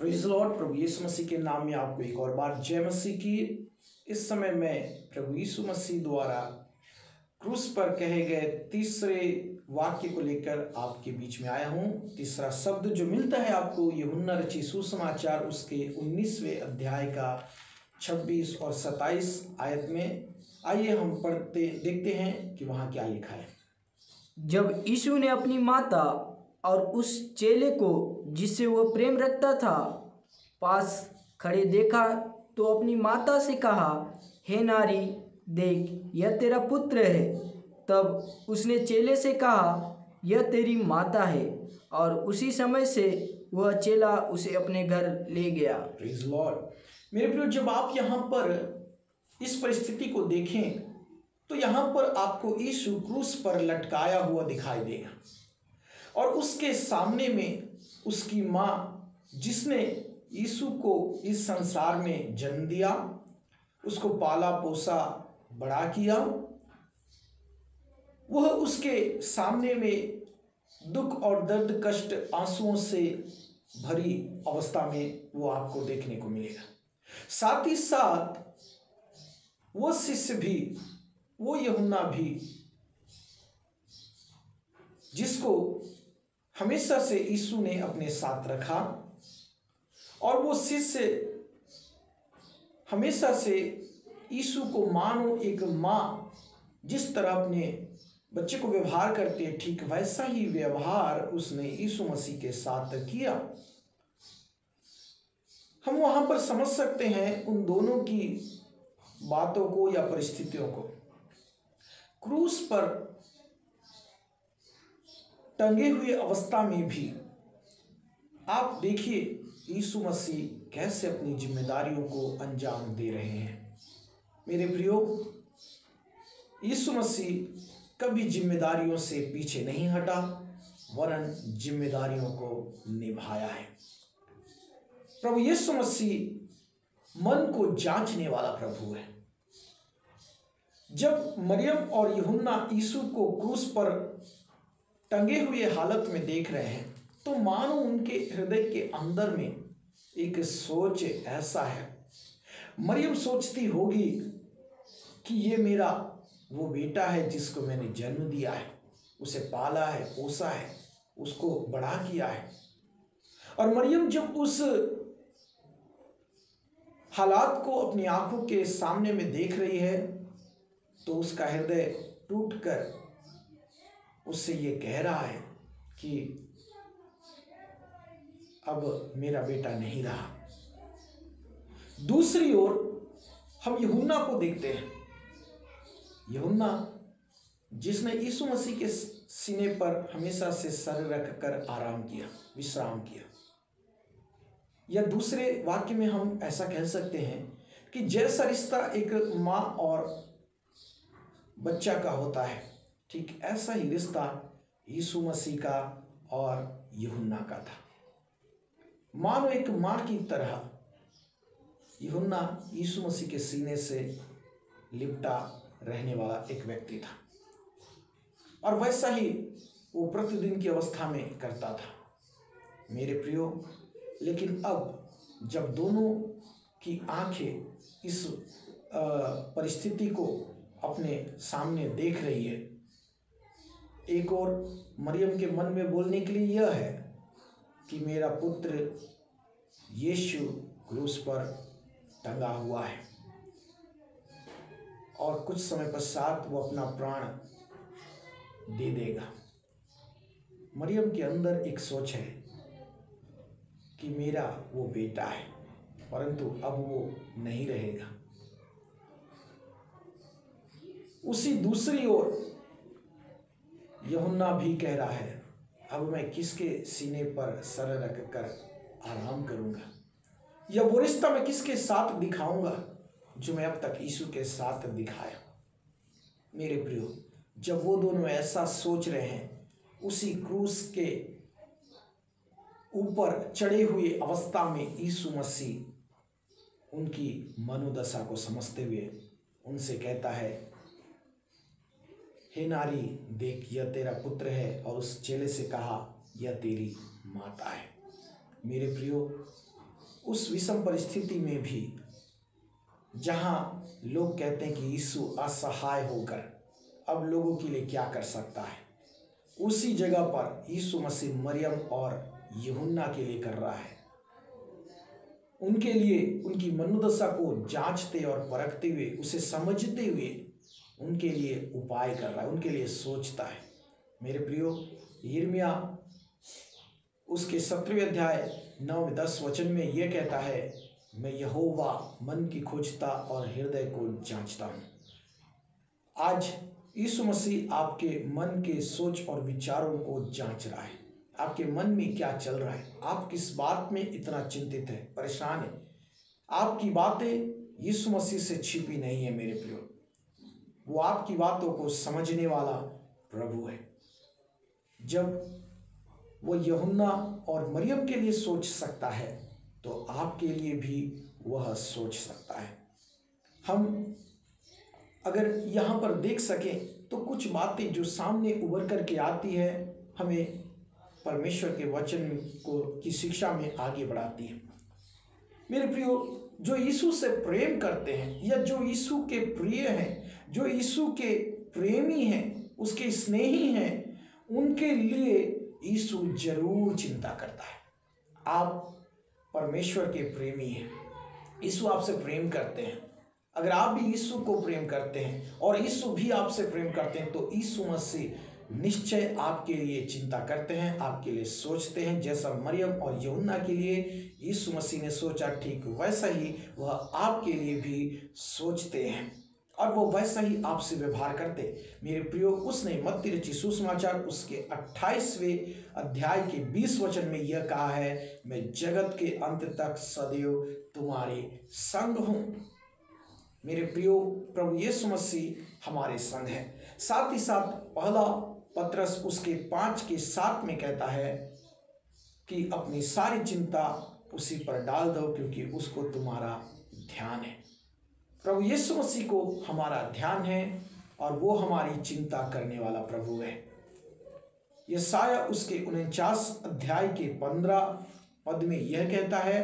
Praise the Lord. प्रभु यीशु मसीह के नाम में आपको एक और बार जय मसीह की। इस समय मैं प्रभु यीशु मसीह द्वारा क्रूस पर कहे गए तीसरे वाक्य को लेकर आपके बीच में आया हूं। तीसरा शब्द जो मिलता है आपको यूहन्ना रचित सुसमाचार उसके 19वें अध्याय का 26 और 27 आयत में। आइए हम पढ़ते देखते हैं कि वहां क्या लिखा है। जब यीशु ने अपनी माता और उस चेले को जिससे वह प्रेम रखता था पास खड़े देखा तो अपनी माता से कहा, हे नारी, देख यह तेरा पुत्र है। तब उसने चेले से कहा, यह तेरी माता है। और उसी समय से वह चेला उसे अपने घर ले गया। Praise the Lord. मेरे प्रियो, जब आप यहाँ पर इस परिस्थिति को देखें तो यहाँ पर आपको यीशु क्रूस पर लटकाया हुआ दिखाई देगा और उसके सामने में उसकी माँ, जिसने यीशु को इस संसार में जन्म दिया, उसको पाला पोसा बड़ा किया, वह उसके सामने में दुख और दर्द कष्ट आंसुओं से भरी अवस्था में वो आपको देखने को मिलेगा। साथ ही साथ वो शिष्य भी, वो यूहन्ना भी, जिसको हमेशा से यीशु ने अपने साथ रखा, और वो शिष्य हमेशा से यीशु को मानो एक माँ जिस तरह अपने बच्चे को व्यवहार करती है, ठीक वैसा ही व्यवहार उसने यीशु मसीह के साथ किया। हम वहां पर समझ सकते हैं उन दोनों की बातों को या परिस्थितियों को। क्रूस पर टंगे हुए अवस्था में भी आप देखिए यीशु मसीह कैसे अपनी जिम्मेदारियों को अंजाम दे रहे हैं। मेरे प्रियो, यीशु मसीह कभी जिम्मेदारियों से पीछे नहीं हटा, वरन जिम्मेदारियों को निभाया है। प्रभु यीशु मसीह मन को जांचने वाला प्रभु है। जब मरियम और यूहन्ना यीशु को क्रूस पर टंगे हुए हालत में देख रहे हैं तो मानो उनके हृदय के अंदर में एक सोच ऐसा है। मरियम सोचती होगी कि ये मेरा वो बेटा है जिसको मैंने जन्म दिया है, उसे पाला है, पोसा है, उसको बड़ा किया है। और मरियम जब उस हालात को अपनी आंखों के सामने में देख रही है तो उसका हृदय टूटकर उससे ये कह रहा है कि अब मेरा बेटा नहीं रहा। दूसरी ओर हम यूहन्ना को देखते हैं। यूहन्ना जिसने यीशु मसीह के सीने पर हमेशा से सर रखकर आराम किया, विश्राम किया। या दूसरे वाक्य में हम ऐसा कह सकते हैं कि जैसा रिश्ता एक माँ और बच्चा का होता है, ठीक ऐसा ही रिश्ता यीशु मसीह का और यूहन्ना का था। मानो एक माँ की तरह यूहन्ना यीशु मसीह के सीने से लिपटा रहने वाला एक व्यक्ति था, और वैसा ही वो प्रतिदिन की अवस्था में करता था। मेरे प्रियो, लेकिन अब जब दोनों की आंखें इस परिस्थिति को अपने सामने देख रही है, एक और मरियम के मन में बोलने के लिए यह है कि मेरा पुत्र यीशु क्रूस पर टंगा हुआ है और कुछ समय पश्चात वो अपना प्राण दे देगा। मरियम के अंदर एक सोच है कि मेरा वो बेटा है, परंतु अब वो नहीं रहेगा। उसी दूसरी ओर यूहन्ना भी कह रहा है, अब मैं किसके सीने पर सर रखकर आराम करूंगा, या वो रिश्ता मैं किसके साथ दिखाऊंगा जो मैं अब तक यीशु के साथ दिखाया। मेरे प्रियो, जब वो दोनों ऐसा सोच रहे हैं, उसी क्रूस के ऊपर चढ़े हुए अवस्था में यीशु मसीह उनकी मनोदशा को समझते हुए उनसे कहता है, हे नारी, देख यह तेरा पुत्र है। और उस चेले से कहा, यह तेरी माता है। मेरे प्रियो, उस विषम परिस्थिति में भी जहां लोग कहते हैं कि यीशु असहाय होकर अब लोगों के लिए क्या कर सकता है, उसी जगह पर यीशु मसीह मरियम और यूहन्ना के लिए कर रहा है। उनके लिए उनकी मनोदशा को जांचते और परखते हुए, उसे समझते हुए उनके लिए उपाय कर रहा है, उनके लिए सोचता है। मेरे प्रियो, यिर्मयाह उसके 17वें अध्याय 9-10 वचन में यह कहता है, मैं यहोवा मन की खोजता और हृदय को जांचता हूँ। आज यीशु मसीह आपके मन के सोच और विचारों को जांच रहा है। आपके मन में क्या चल रहा है, आप किस बात में इतना चिंतित है, परेशान है। आपकी बातें यीशु मसीह से छिपी नहीं है मेरे प्रियो, वो आपकी बातों को समझने वाला प्रभु है। जब वो यूहन्ना और मरियम के लिए सोच सकता है तो आपके लिए भी वह सोच सकता है। हम अगर यहाँ पर देख सकें तो कुछ बातें जो सामने उभर करके आती है, हमें परमेश्वर के वचन को की शिक्षा में आगे बढ़ाती है। मेरे प्रियो, जो यीशु से प्रेम करते हैं या जो यीशु के प्रिय हैं, जो यीशु के प्रेमी हैं, उसके स्नेही हैं, उनके लिए यीशु जरूर चिंता करता है। आप परमेश्वर के प्रेमी हैं, यीशु आपसे प्रेम करते हैं। अगर आप भी यीशु को प्रेम करते हैं और यीशु भी आपसे प्रेम करते हैं तो यीशु मसीह निश्चय आपके लिए चिंता करते हैं, आपके लिए सोचते हैं। जैसा मरियम और यूहन्ना के लिए यीशु मसीह ने सोचा, ठीक वैसा ही वह आपके लिए भी सोचते हैं और वो वैसा ही आपसे व्यवहार करते। मेरे प्रियो, उसने मत्ती रचित सुसमाचार उसके 28वें अध्याय के 20 वचन में यह कहा है, मैं जगत के अंत तक सदैव तुम्हारे संग हूं। मेरे प्रियो, प्रभु यीशु मसीह हमारे संग है। साथ ही साथ पहला पत्रस उसके 5:7 में कहता है कि अपनी सारी चिंता उसी पर डाल दो क्योंकि उसको तुम्हारा ध्यान है। प्रभु यीशु मसीह को हमारा ध्यान है और वो हमारी चिंता करने वाला प्रभु है। यशायाह उसके 49 अध्याय के 15 पद में यह कहता है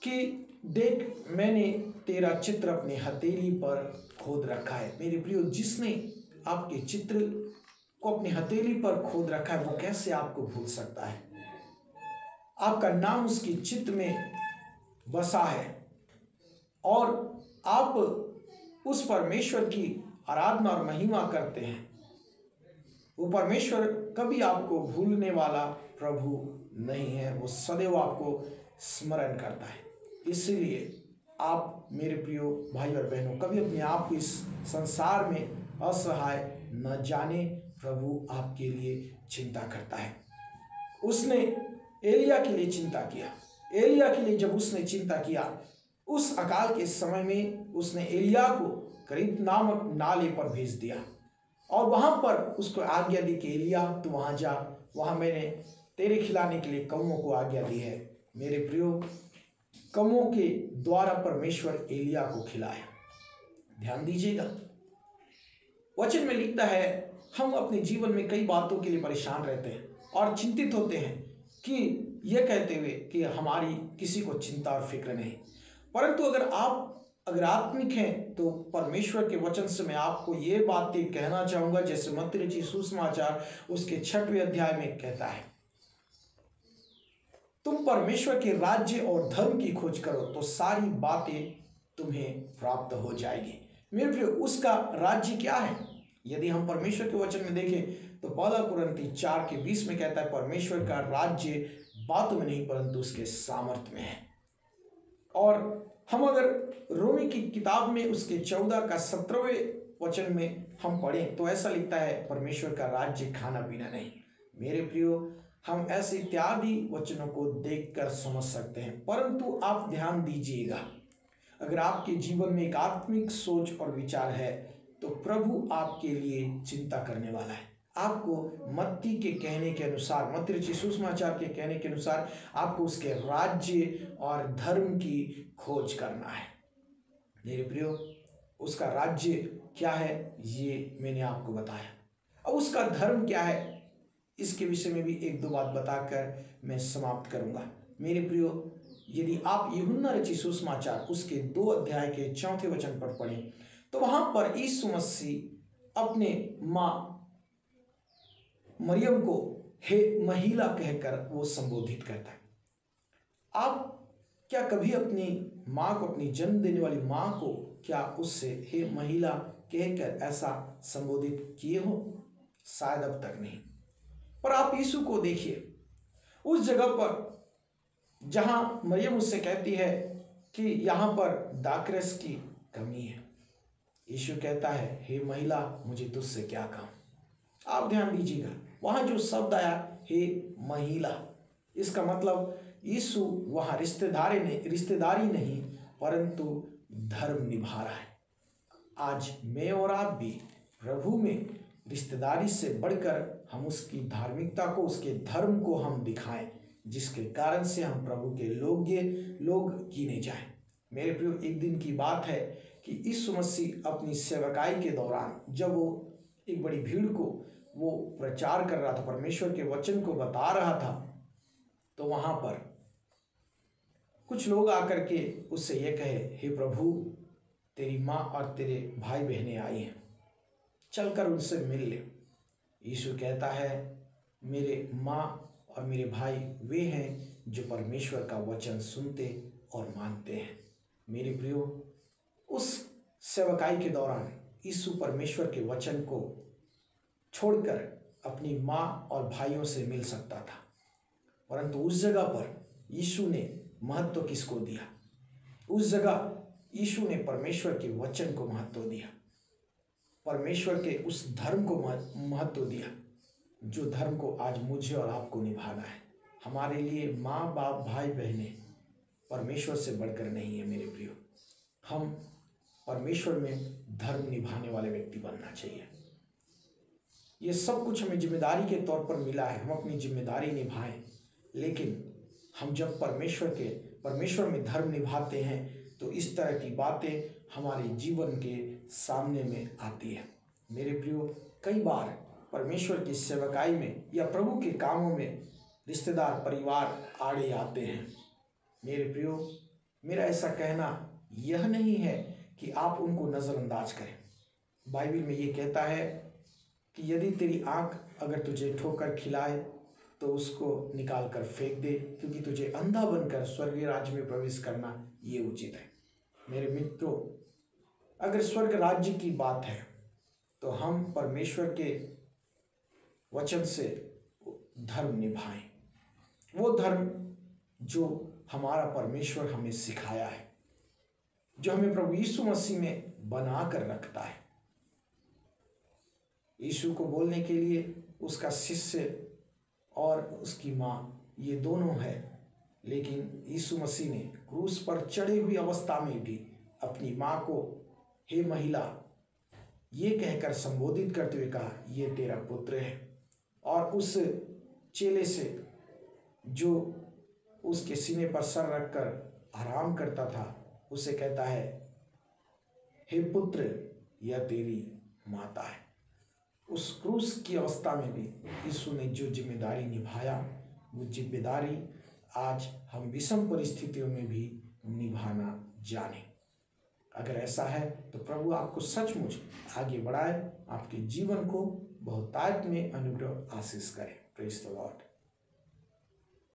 कि देख, मैंने तेरा चित्र अपने हथेली पर खोद रखा है। मेरे प्रियो, जिसने आपके चित्र को अपनी हथेली पर खोद रखा है वो कैसे आपको भूल सकता है। आपका नाम उसकी चित्र में बसा है और आप उस परमेश्वर की आराधना और महिमा करते हैं। वो परमेश्वर कभी आपको भूलने वाला प्रभु नहीं है, वो सदैव आपको स्मरण करता है। इसलिए आप मेरे प्रियो भाई और बहनों, कभी अपने आप को इस संसार में असहाय न जाने। प्रभु आपके लिए चिंता करता है। उसने एलिया के लिए चिंता किया। एलिया के लिए जब उसने चिंता किया, उस अकाल के समय में उसने एलिया को करीत नामक नाले पर भेज दिया और वहां पर उसको आज्ञा दी कि एलिया तू वहां जा, वहां मैंने तेरे खिलाने के लिए कौओं को आज्ञा दी है। मेरे प्रियो, कौओं के द्वारा परमेश्वर एलिया को खिलाया। ध्यान दीजिएगा, वचन में लिखता है, हम अपने जीवन में कई बातों के लिए परेशान रहते हैं और चिंतित होते हैं कि यह कहते हुए कि हमारी किसी को चिंता और फिक्र नहीं। परंतु अगर आत्मिक हैं तो परमेश्वर के वचन से मैं आपको ये बातें कहना चाहूंगा, जैसे मत्ती रचित सुसमाचार उसके 6वें अध्याय में कहता है, तुम परमेश्वर के राज्य और धर्म की खोज करो तो सारी बातें तुम्हें प्राप्त हो जाएगी। मेरे प्रिय, उसका राज्य क्या है? यदि हम परमेश्वर के वचन में देखें तो पहला कुरिन्थी 4:20 में कहता है, परमेश्वर का राज्य बातों में नहीं परंतु उसके सामर्थ्य में है। और हम अगर रोमी की किताब में उसके 14:17 वचन में हम पढ़ें तो ऐसा लिखता है, परमेश्वर का राज्य खाना पीना नहीं। मेरे प्रियो, हम ऐसे इत्यादि वचनों को देखकर समझ सकते हैं, परंतु आप ध्यान दीजिएगा, अगर आपके जीवन में एक आत्मिक सोच और विचार है तो प्रभु आपके लिए चिंता करने वाला है। आपको मत्ती के कहने के अनुसार, मत्ती रचित सुसमाचार के कहने के अनुसार आपको उसके राज्य और धर्म की खोज करना है। मेरे प्रियो, उसका राज्य क्या है ये मैंने आपको बताया। अब उसका धर्म क्या है, इसके विषय में भी एक दो बात बताकर मैं समाप्त करूंगा। मेरे प्रियो, यदि आप यूहन्ना रचित सुसमाचार उसके 2 अध्याय के 4 वचन पर पढ़ें तो वहां पर यीशु मसीह अपने माँ मरियम को हे महिला कहकर वो संबोधित करता है। आप क्या कभी अपनी माँ को, अपनी जन्म देने वाली माँ को क्या उससे हे महिला कहकर ऐसा संबोधित किए हो? शायद अब तक नहीं। पर आप यीशु को देखिए, उस जगह पर जहां मरियम उससे कहती है कि यहां पर दाखरस की कमी है, यीशु कहता है हे महिला, मुझे तुझसे क्या काम। आप ध्यान दीजिएगा, वहां जो शब्द आया हे महिला, इसका मतलब यीशु वहां रिश्तेदारी नहीं परंतु धर्म निभा रहा है। आज मैं और आप भी प्रभु में रिश्तेदारी से बढ़कर हम उसकी धार्मिकता को, उसके धर्म को हम दिखाएं, जिसके कारण से हम प्रभु के लोग गिने जाएं। मेरे प्रियो, एक दिन की बात है कि यीशु मसीह अपनी सेवकाई के दौरान जब वो एक बड़ी भीड़ को वो प्रचार कर रहा था, परमेश्वर के वचन को बता रहा था, तो वहां पर कुछ लोग आकर के उससे ये कहे हे प्रभु, तेरी माँ और तेरे भाई बहनें आई हैं, चलकर उनसे मिल ले। यीशु कहता है मेरे माँ और मेरे भाई वे हैं जो परमेश्वर का वचन सुनते और मानते हैं। मेरे प्रियो, उस सेवकाई के दौरान यीशु परमेश्वर के वचन को छोड़कर अपनी माँ और भाइयों से मिल सकता था, परंतु उस जगह पर यीशु ने महत्व किसको दिया? उस जगह यीशु ने परमेश्वर के वचन को महत्व दिया, परमेश्वर के उस धर्म को महत्व दिया, जो धर्म को आज मुझे और आपको निभाना है। हमारे लिए माँ बाप भाई बहनें परमेश्वर से बढ़कर नहीं है। मेरे प्रियो, हम परमेश्वर में धर्म निभाने वाले व्यक्ति बनना चाहिए। ये सब कुछ हमें जिम्मेदारी के तौर पर मिला है, हम अपनी जिम्मेदारी निभाएं। लेकिन हम जब परमेश्वर में धर्म निभाते हैं तो इस तरह की बातें हमारे जीवन के सामने में आती है। मेरे प्रियो, कई बार परमेश्वर की सेवकाई में या प्रभु के कामों में रिश्तेदार परिवार आड़े आते हैं। मेरे प्रियो, मेरा ऐसा कहना यह नहीं है कि आप उनको नज़रअंदाज करें। बाइबल में ये कहता है कि यदि तेरी आँख अगर तुझे ठोकर खिलाए तो उसको निकाल कर फेंक दे, क्योंकि तुझे अंधा बनकर स्वर्गीय राज्य में प्रवेश करना ये उचित है। मेरे मित्रों, अगर स्वर्ग राज्य की बात है तो हम परमेश्वर के वचन से धर्म निभाएं, वो धर्म जो हमारा परमेश्वर हमें सिखाया है, जो हमें प्रभु यीशु मसीह में बना कर रखता है। यीशु को बोलने के लिए उसका शिष्य और उसकी माँ ये दोनों है, लेकिन यीशु मसीह ने क्रूस पर चढ़े हुई अवस्था में भी अपनी माँ को हे महिला ये कहकर संबोधित करते हुए कहा ये तेरा पुत्र है। और उस चेले से जो उसके सीने पर सर रखकर आराम करता था उसे कहता है हे पुत्र, यह तेरी माता है। उस क्रूस की अवस्था में भी यीशु ने जो जिम्मेदारी निभाया, वो जिम्मेदारी आज हम विषम परिस्थितियों में भी निभाना जाने। अगर ऐसा है तो प्रभु आपको सचमुच आगे बढ़ाए, आपके जीवन को बहुतायत में अनुग्रह आशीष करे। Praise the Lord.